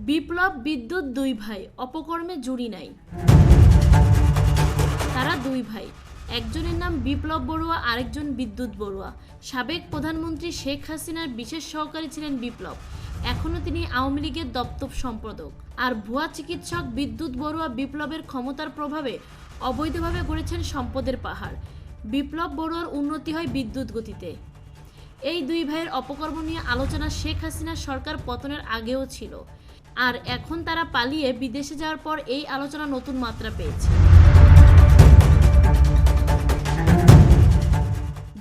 বিপ্লব বিদ্যুৎ দুই ভাই, অপকর্মে জুড়ি নাই। তারা দুই ভাই, একজনের নাম বিপ্লব বড়ুয়া, আরেকজন বিদ্যুৎ বড়ুয়া। সাবেক প্রধানমন্ত্রী শেখ হাসিনার বিশেষ সহকারী ছিলেন বিপ্লব, এখনও তিনি আওয়ামী লীগের দপ্তর সম্পাদক। আর ভুয়া চিকিৎসক বিদ্যুৎ বড়ুয়া বিপ্লবের ক্ষমতার প্রভাবে অবৈধভাবে গড়েছেন সম্পদের পাহাড়। বিপ্লব বড়ুয়ার উন্নতি হয় বিদ্যুৎ গতিতে। এই দুই ভাইয়ের অপকর্ম নিয়ে আলোচনা শেখ হাসিনার সরকার পতনের আগেও ছিল, আর এখন তারা পালিয়ে বিদেশে যাওয়ার পর এই আলোচনা নতুন মাত্রা পেয়েছে।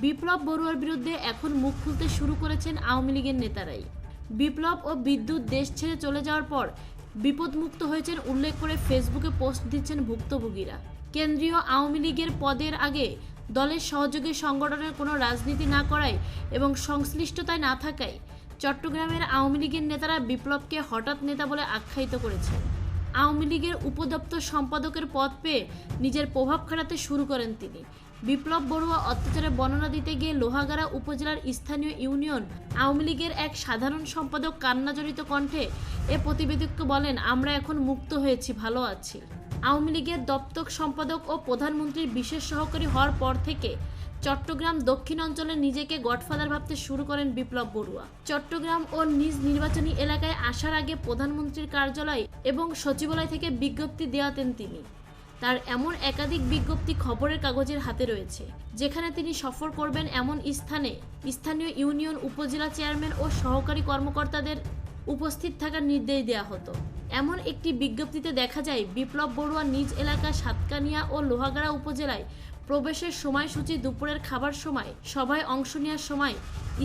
বিপ্লব বড়ুয়ার বিরুদ্ধে এখন মুখ খুলতে শুরু করেছেন আওয়ামী লীগের নেতারাই। বিপ্লব ও বিদ্যুৎ দেশ ছেড়ে চলে যাওয়ার পর বিপদমুক্ত হয়েছেন উল্লেখ করে ফেসবুকে পোস্ট দিচ্ছেন ভুক্তভোগীরা। কেন্দ্রীয় আওয়ামী লীগের পদের আগে দলের সহযোগী সংগঠনের কোনো রাজনীতি না করায় এবং সংশ্লিষ্টতায় না থাকায় চট্টগ্রামের আওয়ামী লীগের নেতারা বিপ্লবকে হঠাৎ নেতা বলে আখ্যায়িত করেছেন। আওয়ামী লীগের উপদপ্তর সম্পাদকের পদ পেয়ে নিজের প্রভাব খাটাতে শুরু করেন তিনি। বিপ্লব বড়ুয়া অত্যাচারের বর্ণনা দিতে গিয়ে লোহাগাড়া উপজেলার স্থানীয় ইউনিয়ন আওয়ামী লীগের এক সাধারণ সম্পাদক কান্নাজড়িত কণ্ঠে এ প্রতিবেদককে বলেন, আমরা এখন মুক্ত হয়েছি, ভালো আছি। আওয়ামী লীগের দপ্তর সম্পাদক ও প্রধানমন্ত্রীর বিশেষ সহকারী হওয়ার পর থেকে চট্টগ্রাম দক্ষিণ অঞ্চলে নিজেকে গডফাদার ভাবতে শুরু করেন বিপ্লব বড়ুয়া। চট্টগ্রাম ও নিজ নির্বাচনী এলাকায় আসার আগে প্রধানমন্ত্রীর কার্যালয় এবং সচিবালয় থেকে বিজ্ঞপ্তি দেওয়াতেন তিনি। তার এমন একাধিক বিজ্ঞপ্তি খবরের কাগজের হাতে রয়েছে, যেখানে তিনি সফর করবেন এমন স্থানে স্থানীয় ইউনিয়ন উপজেলা চেয়ারম্যান ও সহকারী কর্মকর্তাদের উপস্থিত থাকার নির্দেশ দেওয়া হতো। এমন একটি বিজ্ঞপ্তিতে দেখা যায়, বিপ্লব বড়ুয়া নিজ এলাকা সাতকানিয়া ও লোহাগাড়া উপজেলায় প্রবেশের সময়সূচি, দুপুরের খাবার সময়, সভায় অংশ নেওয়ার সময়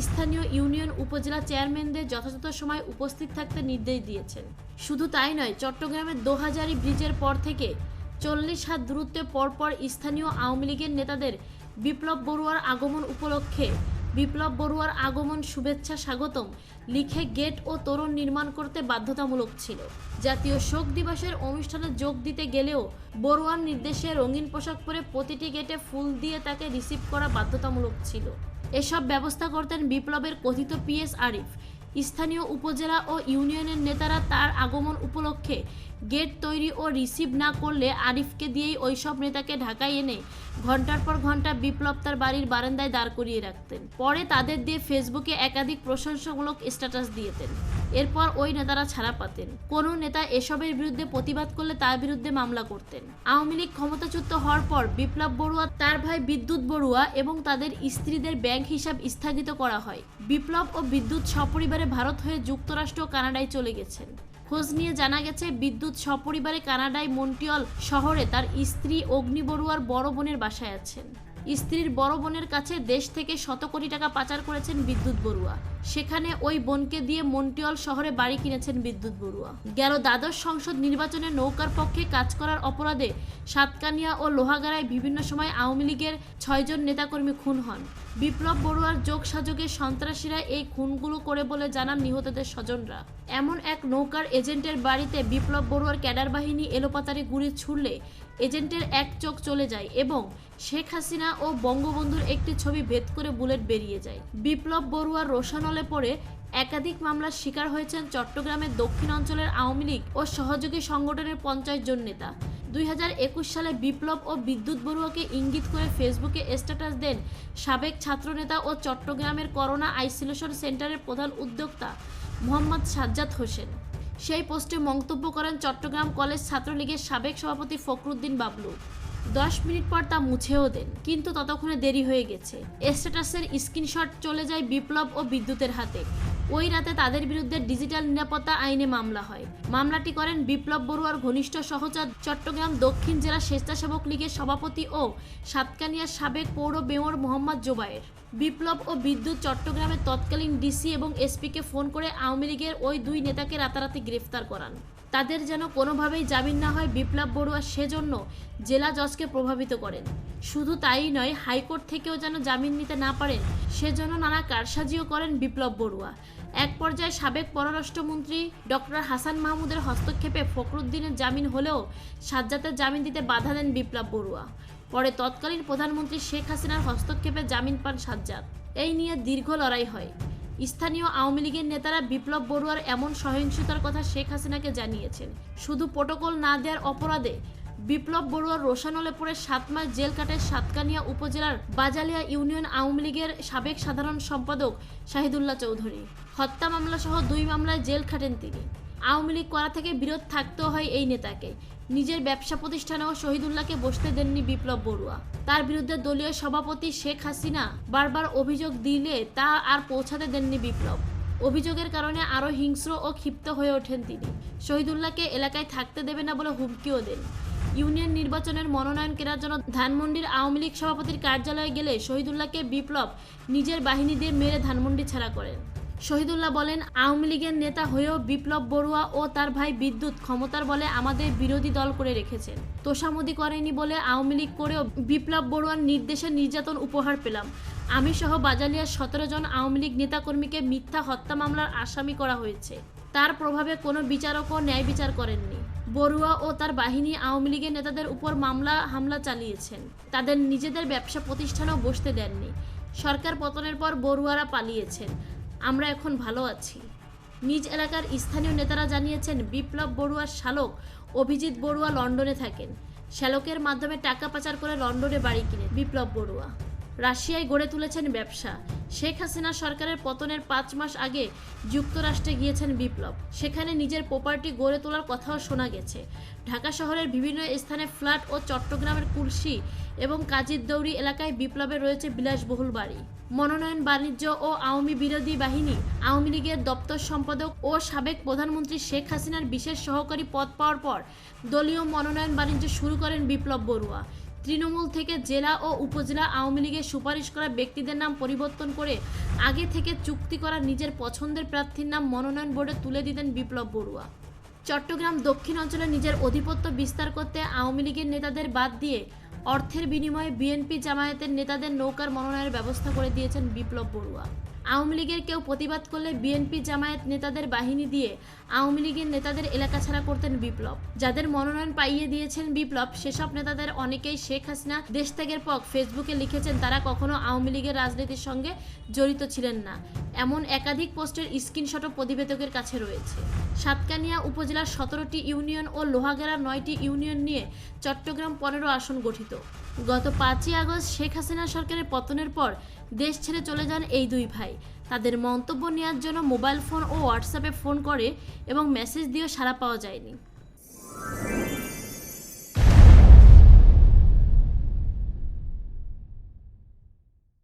স্থানীয় ইউনিয়ন উপজেলা চেয়ারম্যানদের যথাযথ সময় উপস্থিত থাকতে নির্দেশ দিয়েছেন। শুধু তাই নয়, চট্টগ্রামের দোহাজারী ব্রিজের পর থেকে 40 হাত দূরত্বে পরপর স্থানীয় আওয়ামী লীগের নেতাদের বিপ্লব বড়ুয়ার আগমন উপলক্ষে বিপ্লব বড়ুয়ার আগমন শুভেচ্ছা স্বাগতম লিখে গেট ও তোরণ নির্মাণ করতে বাধ্যতামূলক ছিল। জাতীয় শোক দিবসের অনুষ্ঠানে যোগ দিতে গেলেও বড়ুয়ার নির্দেশে রঙিন পোশাক পরে প্রতিটি গেটে ফুল দিয়ে তাকে রিসিভ করা বাধ্যতামূলক ছিল। এসব ব্যবস্থা করতেন বিপ্লবের কথিত পিএস আরিফ। স্থানীয় উপজেলা ও ইউনিয়নের নেতারা তার আগমন উপলক্ষে গেট তৈরি ও রিসিভ না করলে আরিফকে দিয়েই ওইসব নেতাকে ঢাকায় এনে ঘন্টার পর ঘন্টা বিপ্লব তার বাড়ির বারান্দায় দাঁড় করিয়ে রাখতেন। পরে তাদের দিয়ে ফেসবুকে একাধিক প্রশংসামূলক স্ট্যাটাস দিয়েতেন। এরপর ওই নেতারা ছাড়া পাতেন। কোনো নেতা এসবের বিরুদ্ধে প্রতিবাদ করলে তার বিরুদ্ধে মামলা করতেন। আওয়ামী লীগ ক্ষমতাচ্যুত হওয়ার পর বিপ্লব বড়ুয়া, তার ভাই বিদ্যুৎ বড়ুয়া এবং তাদের স্ত্রীদের ব্যাংক হিসাব স্থগিত করা হয়। বিপ্লব ও বিদ্যুৎ সপরিবারে ভারত হয়ে যুক্তরাষ্ট্র ও কানাডায় চলে গেছেন। খোঁজ নিয়ে জানা গেছে, বিদ্যুৎ সপরিবারে কানাডায় মন্ট্রিয়ল শহরে তার স্ত্রী অগ্নি বড়ুয়ার বড় বোনের বাসায় আছেন। স্ত্রীর বড় বোনের কাছে দেশ থেকে শত কোটি টাকা পাচার করেছেন বিদ্যুৎ বড়ুয়া। সেখানে ওই বোনকে দিয়ে মন্ট্রিয়ল শহরে বাড়ি কিনেছেন বিদ্যুৎ বড়ুয়া। গেল দ্বাদশ সংসদ নির্বাচনে নৌকার পক্ষে কাজ করার অপরাধে সাতকানিয়া ও লোহাগাড়ায় বিভিন্ন সময় আওয়ামী লীগের 6 জন নেতাকর্মী খুন হন। বিপ্লব বড়ুয়ার যোগসাযোগে সন্ত্রাসীরা এই খুনগুলো করে বলে জানান নিহতদের স্বজনরা। এমন এক নৌকার এজেন্টের বাড়িতে বিপ্লব বড়ুয়ার ক্যাডার বাহিনী এলোপাতাড়ি গুলি ছুড়লে এজেন্টের এক চোখ চলে যায় এবং শেখ হাসিনা ও বঙ্গবন্ধুর একটি ছবি ভেদ করে বুলেট বেরিয়ে যায়। বিপ্লব বড়ুয়ার রোশানলে পড়ে একাধিক মামলার শিকার হয়েছেন চট্টগ্রামের দক্ষিণ অঞ্চলের আওয়ামী লীগ ও সহযোগী সংগঠনের 50 জন নেতা। 2021 সালে বিপ্লব ও বিদ্যুৎ বড়ুয়াকে ইঙ্গিত করে ফেসবুকে স্ট্যাটাস দেন সাবেক ছাত্রনেতা ও চট্টগ্রামের করোনা আইসোলেশন সেন্টারের প্রধান উদ্যোক্তা মোহাম্মদ সাজ্জাদ হোসেন। সেই পোস্টে মন্তব্য করেন চট্টগ্রাম কলেজ ছাত্রলীগের সাবেক সভাপতি ফখরুদ্দিন বাবলু। 10 মিনিট পর তা মুছেও দেন, কিন্তু ততক্ষণে দেরি হয়ে গেছে। স্ট্যাটাসের স্ক্রিনশট চলে যায় বিপ্লব ও বিদ্যুতের হাতে। ওই রাতে তাদের বিরুদ্ধে ডিজিটাল নিরাপত্তা আইনে মামলা হয়। মামলাটি করেন বিপ্লব বড়ুয়ার ঘনিষ্ঠ সহচর চট্টগ্রাম দক্ষিণ জেলা স্বেচ্ছাসেবক লীগের সভাপতি ও সাতকানিয়ার সাবেক পৌর মেয়র মোহাম্মদ জোবায়ের। বিপ্লব ও বিদ্যুৎ চট্টগ্রামের তৎকালীন ডিসি এবং এসপিকে ফোন করে আওয়ামী লীগের ওই দুই নেতাকে রাতারাতি গ্রেফতার করান। তাদের যেন কোনোভাবেই জামিন না হয় বিপ্লব বড়ুয়া সেজন্য জেলা জজকে প্রভাবিত করেন। শুধু তাই নয়, হাইকোর্ট থেকেও যেন জামিন নিতে না পারেন সেজন্য নানা কারসাজিও করেন বিপ্লব বড়ুয়া। এক পর্যায়ে সাবেক পররাষ্ট্রমন্ত্রী ডক্টর হাসান মাহমুদের হস্তক্ষেপে ফখরুদ্দিনের জামিন হলেও সাজ্জাদের জামিন দিতে বাধা দেন বিপ্লব বড়ুয়া। পরে তৎকালীন প্রধানমন্ত্রী শেখ হাসিনার হস্তক্ষেপে জামিন পান সাজ্জাদ। এই নিয়ে দীর্ঘ লড়াই হয়। স্থানীয় আওয়ামী লীগের নেতারা বিপ্লব বড়ুয়ার এমন সহিংসতার কথা শেখ হাসিনাকে জানিয়েছেন। শুধু প্রটোকল না দেওয়ার অপরাধে বিপ্লব বড়ুয়ার রোশানলে পড়ে 7 মাস জেল কাটে সাতকানিয়া উপজেলার বাজালিয়া ইউনিয়ন আওয়ামী লীগের সাবেক সাধারণ সম্পাদক শাহিদুল্লাহ চৌধুরী। হত্যা মামলা সহ 2 মামলায় জেল খাটেন তিনি। আওয়ামী লীগ করা থেকে বিরত থাকতেও হয় এই নেতাকে। নিজের ব্যবসা প্রতিষ্ঠানেও শহীদুল্লাহকে বসতে দেননি বিপ্লব বড়ুয়া। তার বিরুদ্ধে দলীয় সভাপতি শেখ হাসিনা বারবার অভিযোগ দিলে তা আর পৌঁছাতে দেননি বিপ্লব। অভিযোগের কারণে আরও হিংস্র ও ক্ষিপ্ত হয়ে ওঠেন তিনি। শহীদুল্লাহকে এলাকায় থাকতে দেবে না বলে হুমকিও দেন। ইউনিয়ন নির্বাচনের মনোনয়ন কেনার জন্য ধানমন্ডির আওয়ামী লীগ সভাপতির কার্যালয়ে গেলে শহীদুল্লাহকে বিপ্লব নিজের বাহিনী দিয়ে মেরে ধানমন্ডি ছাড়া করেন। শহীদুল্লাহ বলেন, আওয়ামী লীগের নেতা হয়েও বিপ্লব বড়ুয়া ও তার ভাই বিদ্যুৎ ক্ষমতার বলে আমাদের বিরোধী দল করে রেখেছেন। তোষামোদি করেনি বলে আওয়ামী লীগ করেও বিপ্লব বড়ুয়ার নির্দেশে নির্যাতন উপহার পেলাম। আমি সহ বাজালিয়ার 17 জন আওয়ামী লীগ নেতাকর্মীকে মিথ্যা হত্যা মামলার আসামি করা হয়েছে। তার প্রভাবে কোনো বিচারকও ন্যায় বিচার করেননি। বড়ুয়া ও তার বাহিনী আওয়ামী লীগের নেতাদের উপর হামলা চালিয়েছেন। তাদের নিজেদের ব্যবসা প্রতিষ্ঠানেও বসতে দেননি। সরকার পতনের পর বড়ুয়ারা পালিয়েছেন। আমরা এখন ভালো আছি। নিজ এলাকার স্থানীয় নেতারা জানিয়েছেন, বিপ্লব বড়ুয়ার শালক অভিজিৎ বড়ুয়া লন্ডনে থাকেন। শ্যালকের মাধ্যমে টাকা পাচার করে লন্ডনে বাড়ি কিনে বিপ্লব বড়ুয়া রাশিয়ায় গড়ে তুলেছেন ব্যবসা। শেখ হাসিনা সরকারের পতনের 5 মাস আগে যুক্তরাষ্ট্রে গিয়েছেন বিপ্লব। সেখানে নিজের প্রপার্টি গড়ে তোলার কথাও শোনা গেছে। ঢাকা শহরের বিভিন্ন স্থানে ফ্ল্যাট ও চট্টগ্রামের কুলসি এবং কাজিরদৌড়ি এলাকায় বিপ্লবের রয়েছে বিলাসবহুল বাড়ি। মনোনয়ন বাণিজ্য ও আওয়ামী বিরোধী বাহিনী আওয়ামী লীগের দপ্তর সম্পাদক ও সাবেক প্রধানমন্ত্রী শেখ হাসিনার বিশেষ সহকারী পদ পাওয়ার পর দলীয় মনোনয়ন বাণিজ্য শুরু করেন বিপ্লব বড়ুয়া। তৃণমূল থেকে জেলা ও উপজেলা আওয়ামী লীগের সুপারিশ করা ব্যক্তিদের নাম পরিবর্তন করে আগে থেকে চুক্তি করা নিজের পছন্দের প্রার্থীর নাম মনোনয়ন বোর্ডে তুলে দিতেন বিপ্লব বড়ুয়া। চট্টগ্রাম দক্ষিণ অঞ্চলে নিজের আধিপত্য বিস্তার করতে আওয়ামী লীগের নেতাদের বাদ দিয়ে অর্থের বিনিময়ে বিএনপি জামায়াতের নেতাদের নৌকার মনোনয়নের ব্যবস্থা করে দিয়েছেন বিপ্লব বড়ুয়া। আওয়ামী লীগের কেউ প্রতিবাদ করলে বিএনপি জামায়াত নেতাদের বাহিনী দিয়ে আওয়ামী লীগের নেতাদের এলাকা ছাড়া করতেন বিপ্লব। যাদের মনোনয়ন পাইয়ে দিয়েছেন বিপ্লব, সেসব নেতাদের অনেকেই শেখ হাসিনা দেশ ত্যাগের পর ফেসবুকে লিখেছেন তারা কখনো আওয়ামী লীগের রাজনীতির সঙ্গে জড়িত ছিলেন না। এমন একাধিক পোস্টের স্ক্রিনশটও প্রতিবেদকের কাছে রয়েছে। সাতকানিয়া উপজেলার 17টি ইউনিয়ন ও লোহাগড়ার 9টি ইউনিয়ন নিয়ে চট্টগ্রাম 15 আসন গঠিত। গত 5ই আগস্ট শেখ হাসিনা সরকারের পতনের পর দেশ ছেড়ে চলে যান এই দুই ভাই। তাদের মন্তব্য নেওয়ার জন্য মোবাইল ফোন ও হোয়াটসঅ্যাপে ফোন করে এবং মেসেজ দিয়েও সাড়া পাওয়া যায়নি।